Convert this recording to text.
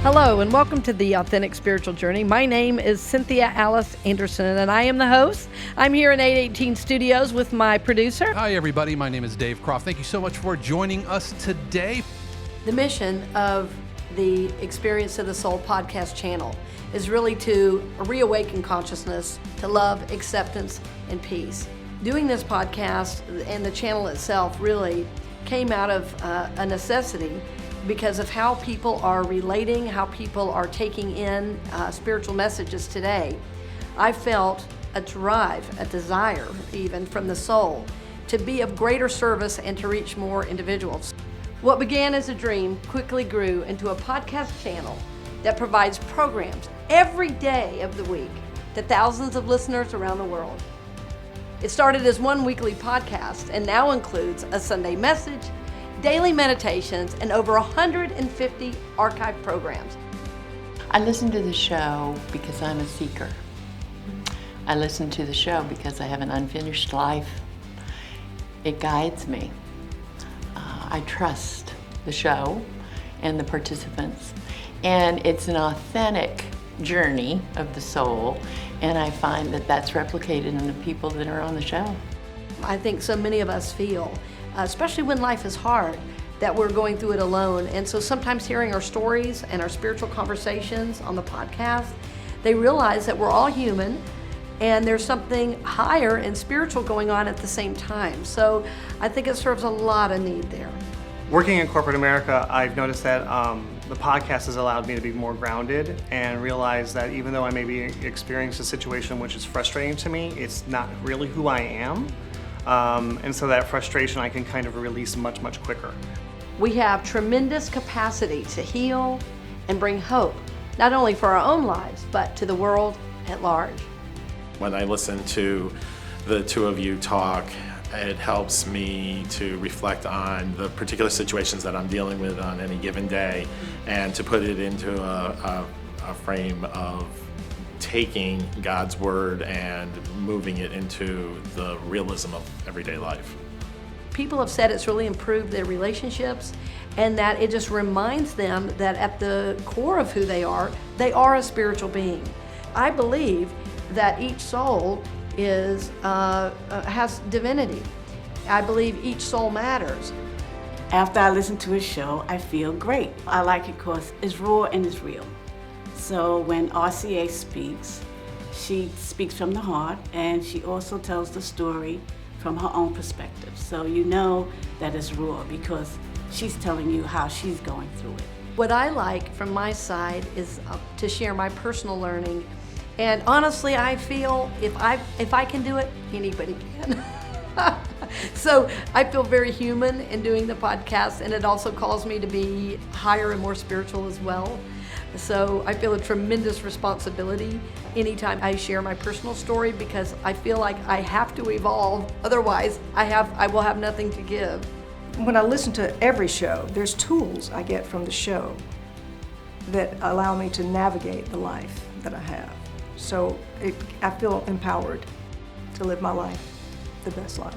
Hello and welcome to the Authentic Spiritual Journey. My name is Cynthia Alice Anderson and I am the host. I'm here in 818 Studios with my producer. Hi everybody, my name is Dave Croft. Thank you so much for joining us today. The mission of the Experience of the Soul podcast channel is really to reawaken consciousness to love, acceptance, and peace. Doing this podcast and the channel itself really came out of a necessity because of how people are relating, how people are taking in spiritual messages today. I felt a drive, a desire even from the soul to be of greater service and to reach more individuals. What began as a dream quickly grew into a podcast channel that provides programs every day of the week to thousands of listeners around the world. It started as one weekly podcast and now includes a Sunday message, daily meditations, and over 150 archive programs. I listen to the show because I'm a seeker. I listen to the show because I have an unfinished life. It guides me. I trust the show and the participants, and it's an authentic journey of the soul, and I find that that's replicated in the people that are on the show. I think so many of us feel, especially when life is hard, that we're going through it alone. And so sometimes hearing our stories and our spiritual conversations on the podcast, they realize that we're all human and there's something higher and spiritual going on at the same time. So I think it serves a lot of need there. Working in corporate America, I've noticed that the podcast has allowed me to be more grounded and realize that even though I may be experiencing a situation which is frustrating to me, it's not really who I am. And so that frustration I can kind of release much quicker. We have tremendous capacity to heal and bring hope, not only for our own lives, but to the world at large. When I listen to the two of you talk, it helps me to reflect on the particular situations that I'm dealing with on any given day and to put it into a frame of taking God's word and moving it into the realism of everyday life. People have said it's really improved their relationships and that it just reminds them that at the core of who they are a spiritual being. I believe that each soul has divinity. I believe each soul matters. After I listen to a show, I feel great. I like it because it's raw and it's real. So when RCA speaks, she speaks from the heart and she also tells the story from her own perspective. So you know that it's raw because she's telling you how she's going through it. What I like from my side is to share my personal learning. And honestly, I feel if I can do it, anybody can. So I feel very human in doing the podcast, and it also calls me to be higher and more spiritual as well. So I feel a tremendous responsibility anytime I share my personal story because I feel like I have to evolve. Otherwise, I will have nothing to give. When I listen to every show, there's tools I get from the show that allow me to navigate the life that I have. So I feel empowered to live my life, the best life.